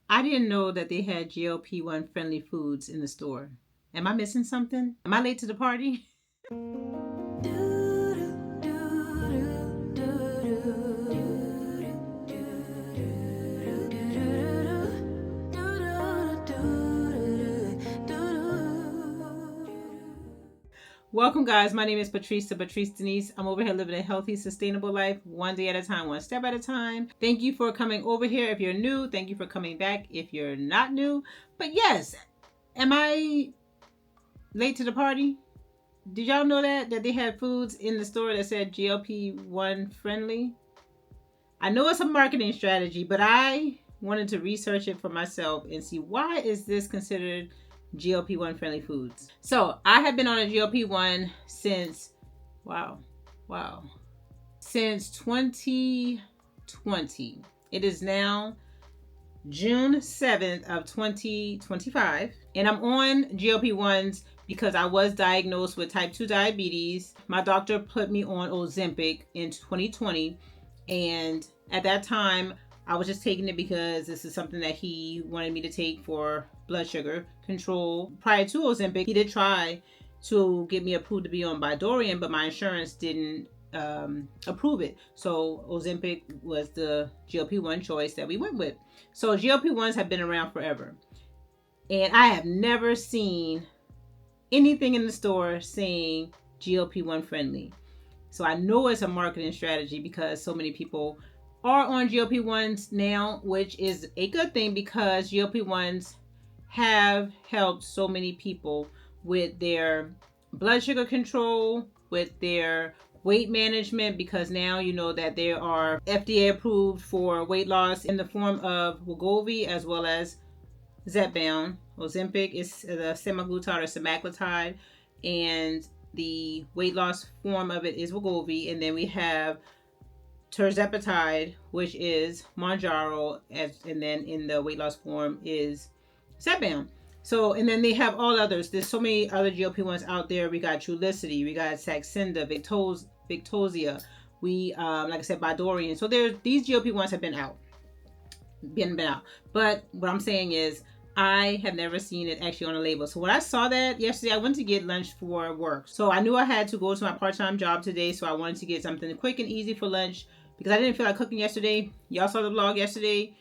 I didn't know that they had GLP-1 friendly foods in the store. Am I missing something? Am I late to the party? Welcome, guys. My name is Patrice, The.Patrice.Denise. I'm over here living a healthy, sustainable life, one day at a time, one step at a time. Thank you for coming over here if you're new. Thank you for coming back if you're not new. But yes, am I late to the party? Did y'all know that they had foods in the store that said GLP-1 friendly? I know it's a marketing strategy, but I wanted to research it for myself and see why is this considered GLP-1 friendly foods. So I have been on a GLP-1 since, since 2020. It is now June 7th of 2025. And I'm on GLP-1s because I was diagnosed with type 2 diabetes. My doctor put me on Ozempic in 2020. And at that time, I was just taking it because this is something that he wanted me to take for blood sugar control. Prior to Ozempic, he did try to get me approved to be on Bydureon, but my insurance didn't approve it. So Ozempic was the GLP-1 choice that we went with. So GLP-1s have been around forever. And I have never seen anything in the store saying GLP-1 friendly. So I know it's a marketing strategy because so many people are on GLP-1s now, which is a good thing because GLP-1s have helped so many people with their blood sugar control, with their weight management, because now you know that they are FDA approved for weight loss in the form of Wegovy as well as Zepbound. Ozempic is the semaglutide or semaglutide, and the weight loss form of it is Wegovy. And then we have tirzepatide, which is Mounjaro, and then in the weight loss form is Zepbound. So, and then they have all others. There's so many other GLP-1s out there. We got Trulicity, we got Saxenda, Victoza. We, like I said, Bydureon. So these GLP-1s have been out. But what I'm saying is, I have never seen it actually on a label. So when I saw that yesterday, I went to get lunch for work. So I knew I had to go to my part-time job today. So I wanted to get something quick and easy for lunch because I didn't feel like cooking yesterday. Y'all saw the vlog yesterday.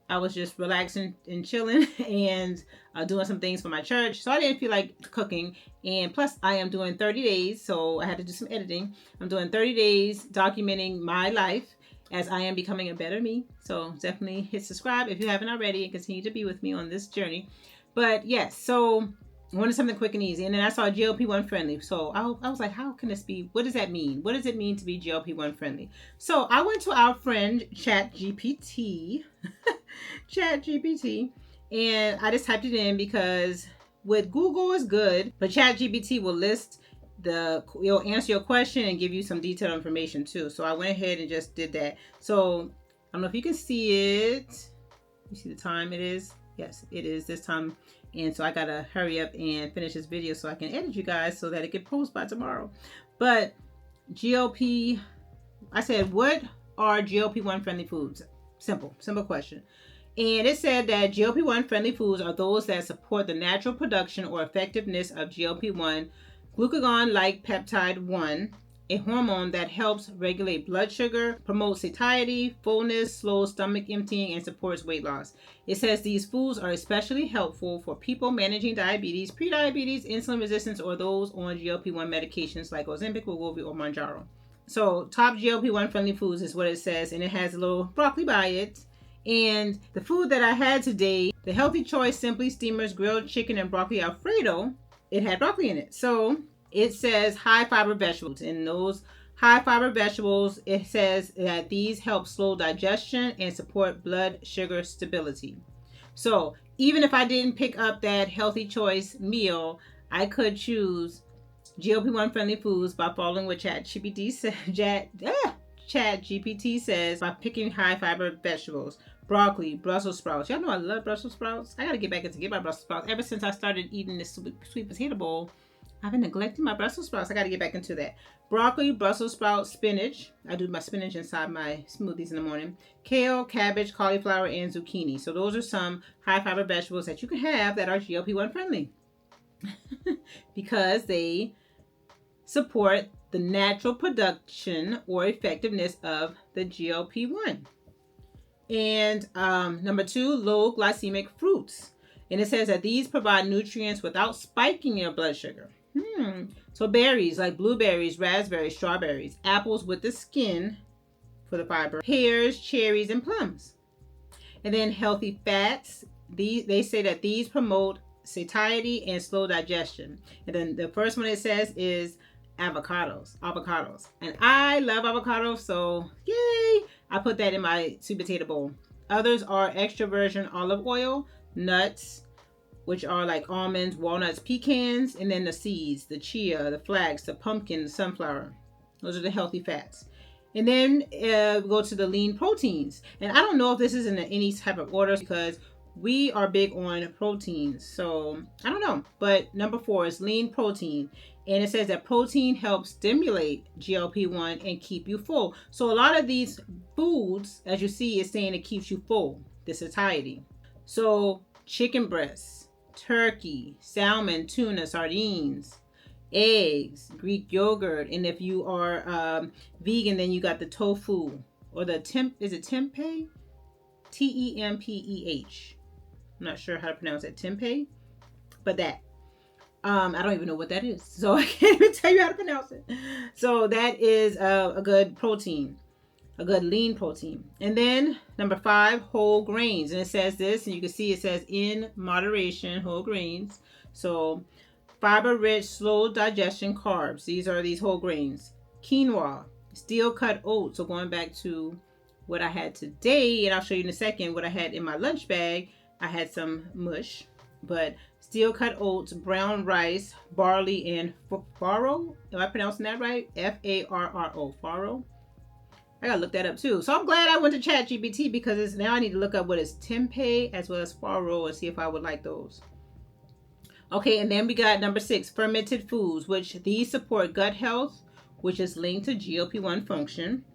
I was just relaxing and chilling and doing some things for my church. So I didn't feel like cooking. And plus I am doing 30 days. So I had to do some editing. I'm doing 30 days documenting my life as I am becoming a better me. So definitely hit subscribe if you haven't already and continue to be with me on this journey. But yes, so I wanted something quick and easy. And then I saw GLP-1 friendly. So I was like, how can this be? What does that mean? What does it mean to be GLP-1 friendly? So I went to our friend ChatGPT, and I just typed it in because with Google is good, but ChatGPT will list you'll answer your question and give you some detailed information too. So I went ahead and just did that. So I don't know if you can see it. You see the time it is? Yes, it is this time. And so I gotta hurry up and finish this video so I can edit you guys so that it can post by tomorrow. But I said, what are GLP-1 friendly foods? Simple question. And it said that GLP-1 friendly foods are those that support the natural production or effectiveness of GLP-1 glucagon-like peptide 1, a hormone that helps regulate blood sugar, promotes satiety, fullness, slows stomach emptying, and supports weight loss. It says these foods are especially helpful for people managing diabetes, prediabetes, insulin resistance, or those on GLP-1 medications like Ozempic, Wegovy, or Mounjaro. So top GLP-1 friendly foods is what it says, and it has a little broccoli by it. And the food that I had today, the Healthy Choice Simply Steamers Grilled Chicken and Broccoli Alfredo, it had broccoli in it. So it says high fiber vegetables. And those high fiber vegetables, it says that these help slow digestion and support blood sugar stability. So even if I didn't pick up that Healthy Choice meal, I could choose GLP-1 friendly foods by following what ChatGPT says by picking high fiber vegetables. Broccoli, Brussels sprouts. Y'all know I love Brussels sprouts. I gotta get back into get my Brussels sprouts. Ever since I started eating this sweet potato bowl, I've been neglecting my Brussels sprouts. I got to get back into that. Broccoli, Brussels sprouts, spinach. I do my spinach inside my smoothies in the morning. Kale, cabbage, cauliflower, and zucchini. So those are some high fiber vegetables that you can have that are GLP-1 friendly because they support the natural production or effectiveness of the GLP-1. And number 2, low glycemic fruits. And it says that these provide nutrients without spiking your blood sugar. So berries like blueberries, raspberries, strawberries, apples with the skin for the fiber, pears, cherries, and plums. And then healthy fats. They say that these promote satiety and slow digestion. And then the first one it says is avocados. And I love avocados, so yay! I put that in my sweet potato bowl. Others are extra virgin olive oil, nuts, which are like almonds, walnuts, pecans, and then the seeds, the chia, the flax, the pumpkin, the sunflower. Those are the healthy fats. And then we go to the lean proteins. And I don't know if this is in any type of order because we are big on proteins. So I don't know. But number 4 is lean protein. And it says that protein helps stimulate GLP-1 and keep you full. So a lot of these foods, as you see, is saying it keeps you full, the satiety. So chicken breasts, turkey, salmon, tuna, sardines, eggs, Greek yogurt, and if you are vegan, then you got the tofu or the tempeh? Tempeh. I'm not sure how to pronounce it, tempeh, but that. I don't even know what that is, so I can't even tell you how to pronounce it. So that is a good protein, a good lean protein. And then number 5, whole grains. And it says this, and you can see it says in moderation, whole grains. So fiber-rich, slow digestion carbs. These are these whole grains. Quinoa, steel-cut oats. So going back to what I had today, and I'll show you in a second what I had in my lunch bag. I had some mush, but steel-cut oats, brown rice, barley, and farro. Am I pronouncing that right? Farro. Farro. I gotta look that up too. So I'm glad I went to ChatGPT because now I need to look up what is tempeh as well as farro and see if I would like those. Okay, and then we got number 6, fermented foods, which these support gut health, which is linked to GLP-1 function.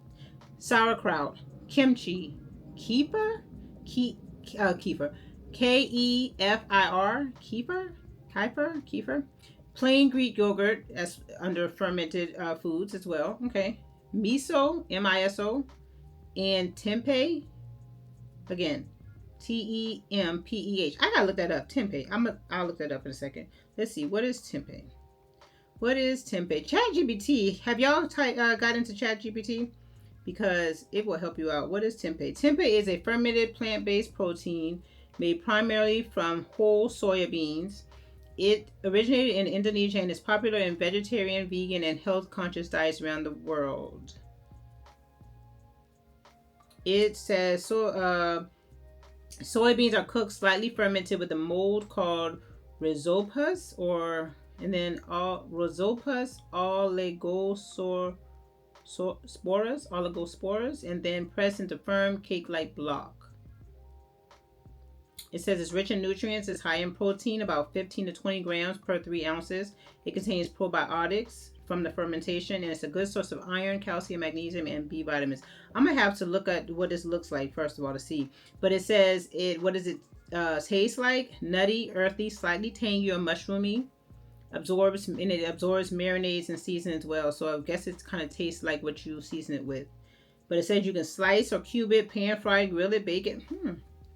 Sauerkraut, kimchi, kefir, kefir, K-E-F-I-R, kefir, plain Greek yogurt, that's under fermented foods as well. Okay, miso, M-I-S-O, and tempeh, again, T-E-M-P-E-H. I gotta look that up. Tempeh. I'll look that up in a second. Let's see. What is tempeh? ChatGPT. Have y'all got into ChatGPT? Because it will help you out. What is tempeh? Tempeh is a fermented plant-based protein made primarily from whole soya beans. It originated in Indonesia and is popular in vegetarian, vegan, and health-conscious diets around the world. It says soybeans are cooked slightly fermented with a mold called rhizopus rhizopus oligospores, and then pressed into firm cake-like block. It says it's rich in nutrients. It's high in protein, about 15 to 20 grams per 3 ounces. It contains probiotics from the fermentation, and it's a good source of iron, calcium, magnesium, and B vitamins. I'm gonna have to look at what this looks like first of all to see. But it says what does it taste like? Nutty, earthy, slightly tangy or mushroomy. It absorbs marinades and seasonings well. So I guess it kind of tastes like what you season it with. But it says you can slice or cube it, pan fry, grill it, bake it.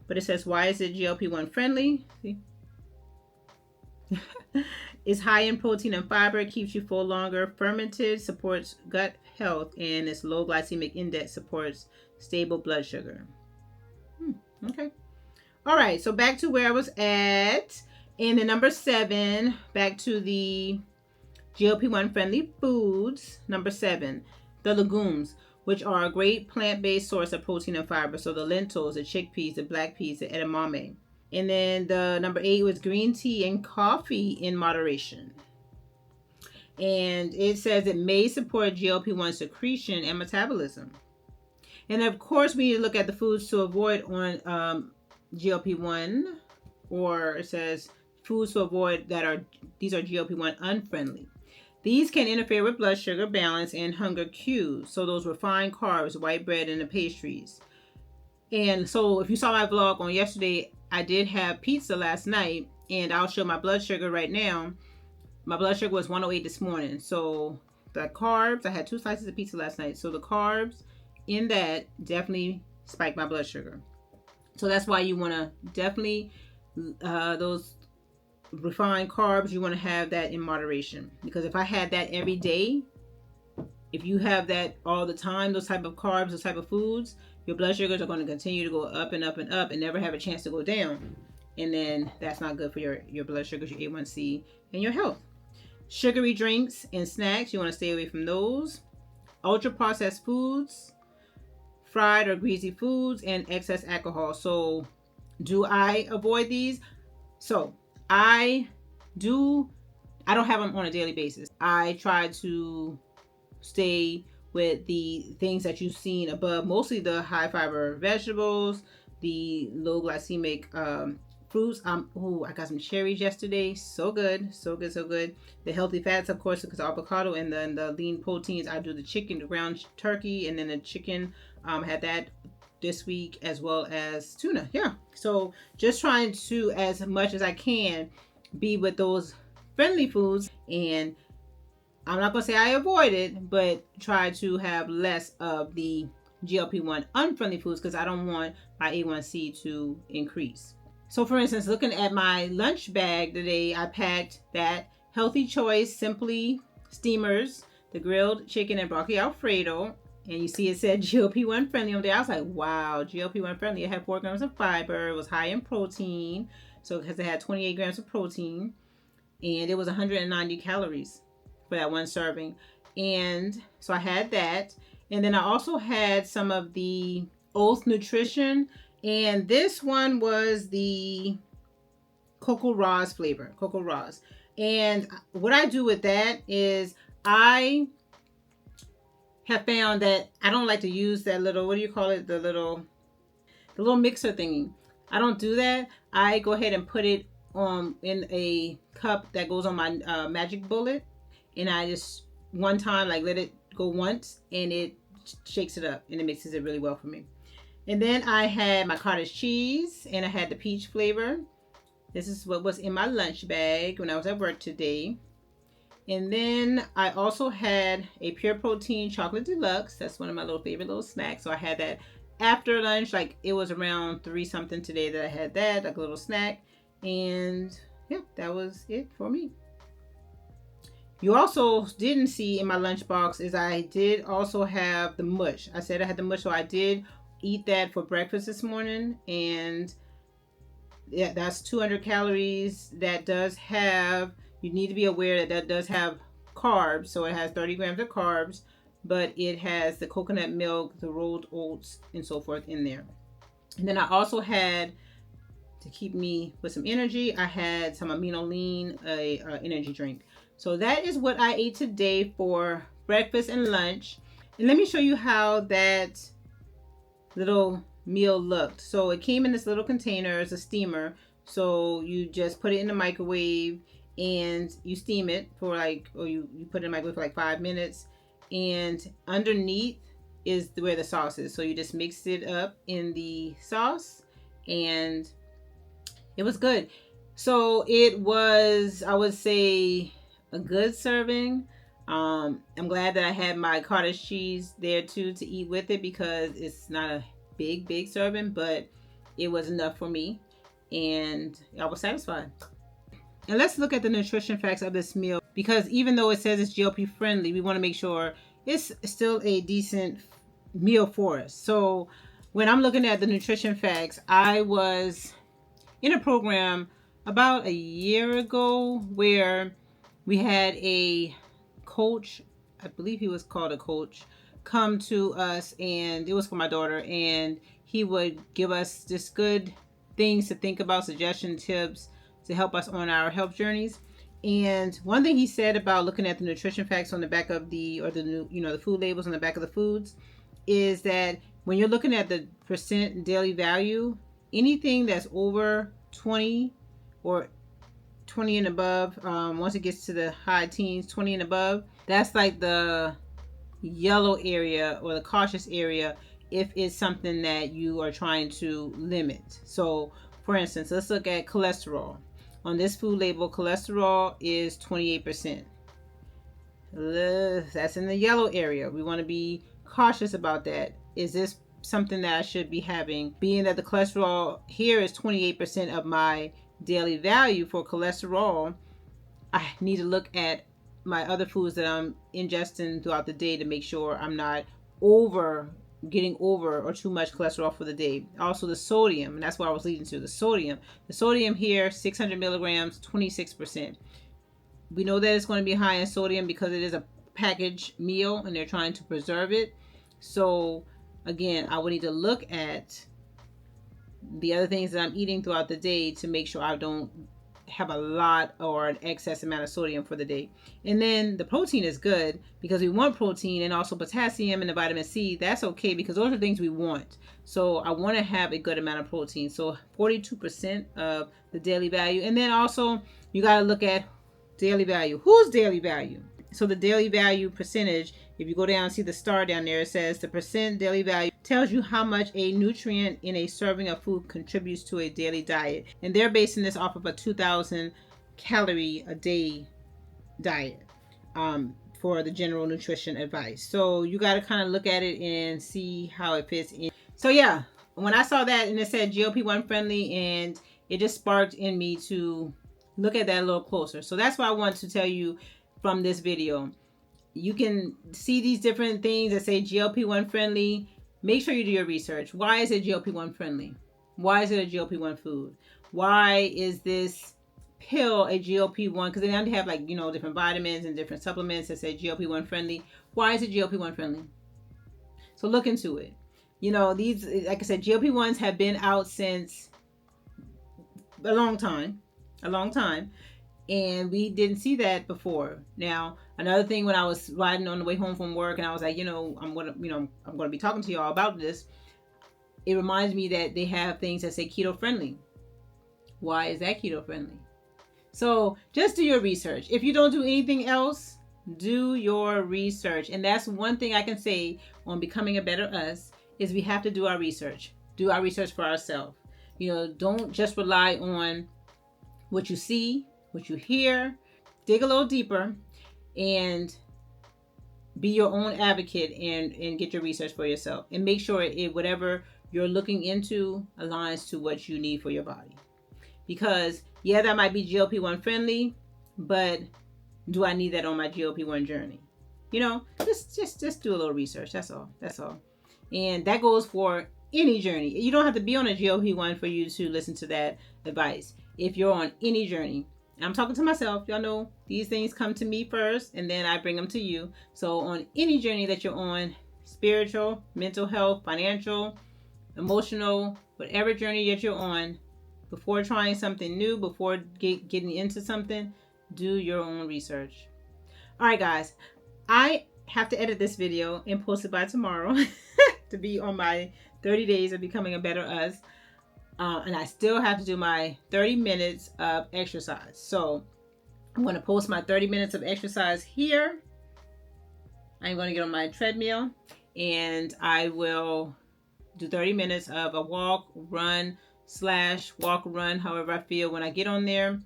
But it says, why is it GLP-1 friendly? See? It's high in protein and fiber, keeps you full longer. Fermented, supports gut health, and its low glycemic index supports stable blood sugar. Okay. All right, so back to where I was at. In the number 7, back to the GLP-1 friendly foods. Number 7, the legumes, which are a great plant-based source of protein and fiber. So the lentils, the chickpeas, the black peas, the edamame. And then the number 8 was green tea and coffee in moderation. And it says it may support GLP-1 secretion and metabolism. And of course, we need to look at the foods to avoid on GLP-1, or it says foods to avoid these are GLP-1 unfriendly. These can interfere with blood sugar balance and hunger cues. So those refined carbs, white bread, and the pastries. And so if you saw my vlog on yesterday, I did have pizza last night, and I'll show my blood sugar right now. My blood sugar was 108 this morning. So the carbs, I had 2 slices of pizza last night. So the carbs in that definitely spiked my blood sugar. So that's why you want to definitely, those refined carbs, you want to have that in moderation. Because if I had that every day, if you have that all the time, those type of carbs, those type of foods, your blood sugars are going to continue to go up and up and up and never have a chance to go down. And then that's not good for your blood sugars, your A1C, and your health. Sugary drinks and snacks, you want to stay away from those. Ultra processed foods, fried or greasy foods, and excess alcohol. So do I avoid these? So I don't have them on a daily basis. I try to stay with the things that you've seen above, mostly the high fiber vegetables, the low glycemic fruits. I got some cherries yesterday. So good, so good, so good. The healthy fats, of course, because avocado, and then the lean proteins. I do the chicken, the ground turkey, and then the chicken. Had that this week, as well as tuna. Yeah. So just trying to, as much as I can, be with those friendly foods, and I'm not going to say I avoid it, but try to have less of the GLP-1 unfriendly foods because I don't want my A1C to increase. So for instance, looking at my lunch bag today, I packed that Healthy Choice Simply Steamers, the grilled chicken and broccoli Alfredo. And you see it said GLP-1 friendly over there. I was like, wow, GLP-1 friendly. It had 4 grams of fiber. It was high in protein. So because it had 28 grams of protein. And it was 190 calories for that one serving. And so I had that. And then I also had some of the Oath Nutrition. And this one was the Cocoa Raws flavor. Cocoa Raws. And what I do with that is I have found that I don't like to use that little, what do you call it? The little mixer thingy. I don't do that. I go ahead and put it in a cup that goes on my Magic Bullet. And I just one time like let it go once, and it shakes it up, and it mixes it really well for me. And then I had my cottage cheese, and I had the peach flavor. This is what was in my lunch bag when I was at work today. And then I also had a Pure Protein Chocolate Deluxe. That's one of my favorite little snacks. So I had that after lunch, like it was around 3 something today that I had that, like a little snack. And yeah, that was it for me. You also didn't see in my lunchbox is I did also have the mush. I said I had the mush, so I did eat that for breakfast this morning. And yeah, that's 200 calories. That does have, you need to be aware that that does have carbs. So it has 30 grams of carbs, but it has the coconut milk, the rolled oats, and so forth in there. And then I also had, to keep me with some energy, I had some Amino Lean, a energy drink. So that is what I ate today for breakfast and lunch. And let me show you how that little meal looked. So it came in this little container as a steamer. So you just put it in the microwave and you steam it for like, or you put it in the microwave for like 5 minutes. And underneath is where the sauce is. So you just mix it up in the sauce, and it was good. So it was, I would say, a good serving. I'm glad that I had my cottage cheese there too to eat with it, because it's not a big serving, but it was enough for me, and I was satisfied. And let's look at the nutrition facts of this meal, because even though it says it's GLP friendly, we want to make sure it's still a decent meal for us. So when I'm looking at the nutrition facts, I was in a program about a year ago where we had a coach, I believe he was called a coach, come to us, and it was for my daughter, and he would give us just good things to think about, suggestion tips to help us on our health journeys. And one thing he said about looking at the nutrition facts on the back of the food labels on the back of the foods is that when you're looking at the percent daily value, anything that's over 20 or 20 and above. Once it gets to the high teens, 20 and above, that's like the yellow area or the cautious area if it's something that you are trying to limit. So for instance, let's look at cholesterol. On this food label, cholesterol is 28%. That's in the yellow area. We want to be cautious about that. Is this something that I should be having? Being that the cholesterol here is 28% of my daily value for cholesterol, I need to look at my other foods that I'm ingesting throughout the day to make sure I'm not getting over or too much cholesterol for the day. Also the sodium, and that's what I was leading to, the sodium. The sodium here, 600 milligrams, 26%. We know that it's going to be high in sodium because it is a packaged meal and they're trying to preserve it. So again, I would need to look at the other things that I'm eating throughout the day to make sure I don't have a lot or an excess amount of sodium for the day. And then the protein is good because we want protein, and also potassium and the vitamin C. That's okay because those are things we want. So I want to have a good amount of protein. So 42% of the daily value. And then also you got to look at daily value. Whose daily value? So the daily value percentage, if you go down and see the star down there, it says the percent daily value tells you how much a nutrient in a serving of food contributes to a daily diet. And they're basing this off of a 2,000 calorie a day diet for the general nutrition advice. So you got to kind of look at it and see how it fits in. So yeah, when I saw that and it said GLP-1 friendly, and it just sparked in me to look at that a little closer. So that's why I want to tell you from this video. You can see these different things that say GLP-1 friendly. Make sure you do your research. Why is it GLP-1 friendly? Why is it a GLP-1 food? Why is this pill a GLP-1? Because they have like, different vitamins and different supplements that say GLP-1 friendly. Why is it GLP-1 friendly? So look into it. These, like I said, GLP-1s have been out since a long time. And we didn't see that before. Now, another thing, when I was riding on the way home from work, and I was like, I'm gonna be talking to y'all about this. It reminds me that they have things that say keto friendly. Why is that keto friendly? So just do your research. If you don't do anything else, do your research. And that's one thing I can say on becoming a better us is we have to do our research. Do our research for ourselves. Don't just rely on what you see, what you hear. Dig a little deeper and be your own advocate and get your research for yourself, and make sure whatever you're looking into aligns to what you need for your body. Because yeah, that might be GLP-1 friendly, but do I need that on my GLP-1 journey? Just do a little research. That's all. And that goes for any journey. You don't have to be on a GLP-1 for you to listen to that advice. If you're on any journey, I'm talking to myself. Y'all know these things come to me first and then I bring them to you. So on any journey that you're on, spiritual, mental health, financial, emotional, whatever journey that you're on, before trying something new, before getting into something, do your own research. All right, guys, I have to edit this video and post it by tomorrow to be on my 30 days of becoming a better us. And I still have to do my 30 minutes of exercise. So I'm going to post my 30 minutes of exercise here. I'm going to get on my treadmill and I will do 30 minutes of a walk, run, however I feel when I get on there.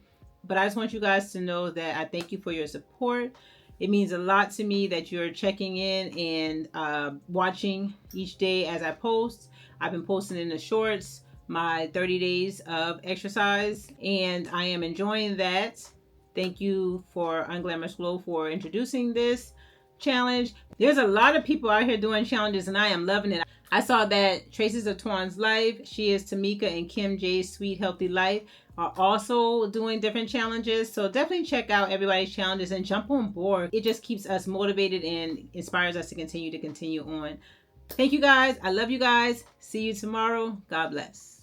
But I just want you guys to know that I thank you for your support. It means a lot to me that you're checking in and watching each day as I post. I've been posting in the shorts my 30 days of exercise, and I am enjoying that. Thank you for Unglamorous Glow for introducing this challenge. There's a lot of people out here doing challenges and I am loving it. I saw that Traces of Twan's Life, She Is Tamika, and Kim J's Sweet Healthy Life are also doing different challenges. So definitely check out everybody's challenges and jump on board. It just keeps us motivated and inspires us to continue on. Thank you guys. I love you guys. See you tomorrow. God bless.